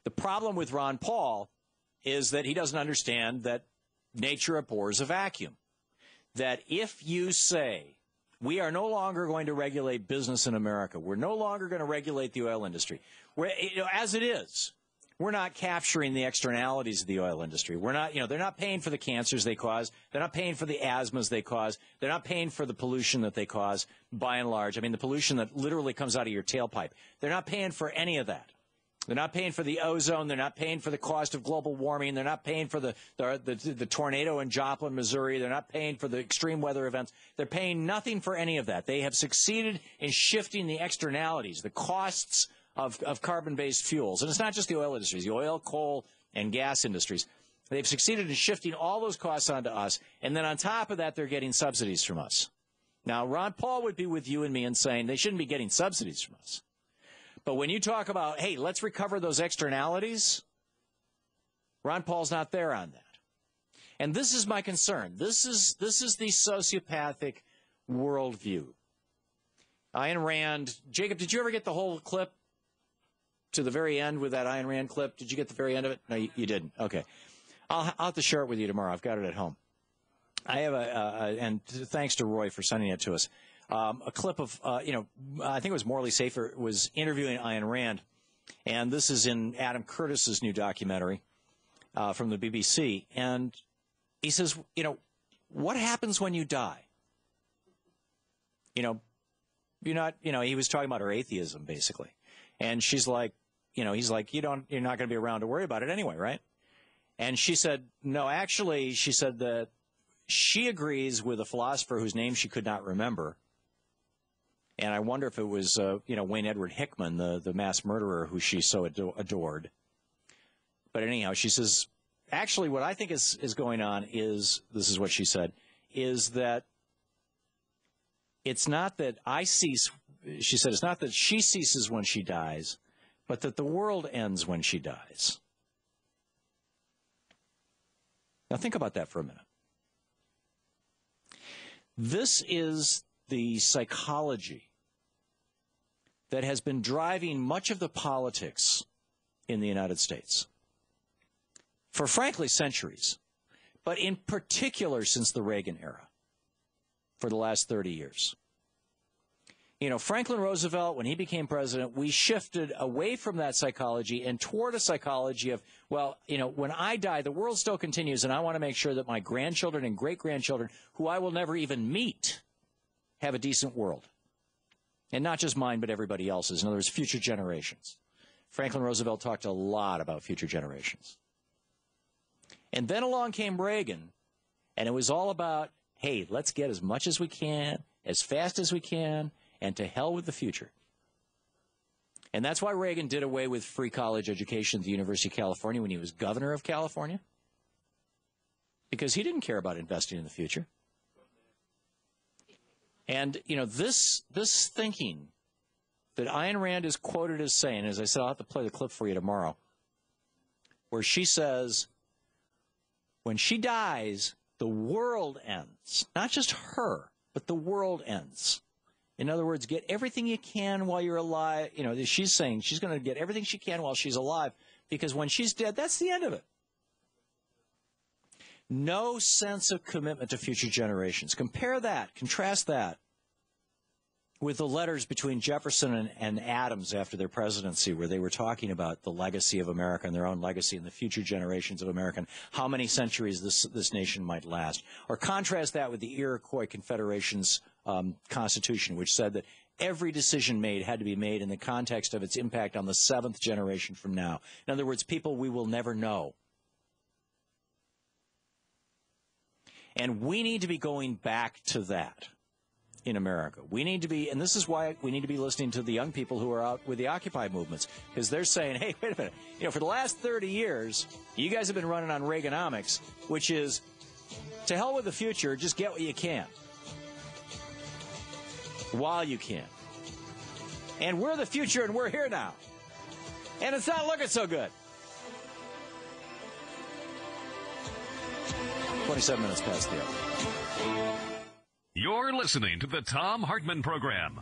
The problem with Ron Paul is that he doesn't understand that nature abhors a vacuum. That if you say, we are no longer going to regulate business in America, we're no longer going to regulate the oil industry, as it is, we're not capturing the externalities of the oil industry. We're not, they're not paying for the cancers they cause. They're not paying for the asthmas they cause. They're not paying for the pollution that they cause, by and large. I mean, the pollution that literally comes out of your tailpipe. They're not paying for any of that. They're not paying for the ozone. They're not paying for the cost of global warming. They're not paying for the tornado in Joplin, Missouri. They're not paying for the extreme weather events. They're paying nothing for any of that. They have succeeded in shifting the externalities, the costs of carbon-based fuels. And it's not just the oil industries, the oil, coal, and gas industries. They've succeeded in shifting all those costs onto us. And then on top of that, they're getting subsidies from us. Now, Ron Paul would be with you and me in saying they shouldn't be getting subsidies from us. But when you talk about, hey, let's recover those externalities, Ron Paul's not there on that. And this is my concern. This is the sociopathic worldview. Ayn Rand, Jacob, did you ever get the whole clip to the very end with that Ayn Rand clip? Did you get the very end of it? No, you didn't. Okay. I'll have to share it with you tomorrow. I've got it at home. I have and thanks to Roy for sending it to us. A clip of, I think it was Morley Safer was interviewing Ayn Rand, and this is in Adam Curtis's new documentary from the BBC. And he says, what happens when you die? You're not, he was talking about her atheism, basically. And she's like, he's like, you're not going to be around to worry about it anyway, right? And she said, no, actually, she said that she agrees with a philosopher whose name she could not remember. And I wonder if it was, Wayne Edward Hickman, the mass murderer who she so adored. But anyhow, she says, actually, what I think is going on is, this is what she said, is that it's not that I cease, she said, it's not that she ceases when she dies, but that the world ends when she dies. Now think about that for a minute. This is the psychology that has been driving much of the politics in the United States for, frankly, centuries, but in particular since the Reagan era, for the last 30 years. Franklin Roosevelt, when he became president, we shifted away from that psychology and toward a psychology of, well, when I die, the world still continues, and I want to make sure that my grandchildren and great-grandchildren, who I will never even meet, have a decent world. And not just mine, but everybody else's. In other words, future generations. Franklin Roosevelt talked a lot about future generations. And then along came Reagan, and it was all about, hey, let's get as much as we can, as fast as we can, and to hell with the future. And that's why Reagan did away with free college education at the University of California when he was governor of California, because he didn't care about investing in the future. And, this thinking that Ayn Rand is quoted as saying, as I said, I'll have to play the clip for you tomorrow, where she says, when she dies, the world ends. Not just her, but the world ends. In other words, get everything you can while you're alive. She's saying she's going to get everything she can while she's alive, because when she's dead, that's the end of it. No sense of commitment to future generations. Compare that, contrast that with the letters between Jefferson and Adams after their presidency, where they were talking about the legacy of America and their own legacy and the future generations of America and how many centuries this nation might last. Or contrast that with the Iroquois Confederation's Constitution, which said that every decision made had to be made in the context of its impact on the seventh generation from now. In other words, people we will never know. And we need to be going back to that in America. We need to be, and this is why we need to be listening to the young people who are out with the Occupy movements, because they're saying, hey, wait a minute, for the last 30 years, you guys have been running on Reaganomics, which is, to hell with the future, just get what you can, while you can. And we're the future, and we're here now. And it's not looking so good. 27 minutes past the hour. You're listening to the Thom Hartmann Program.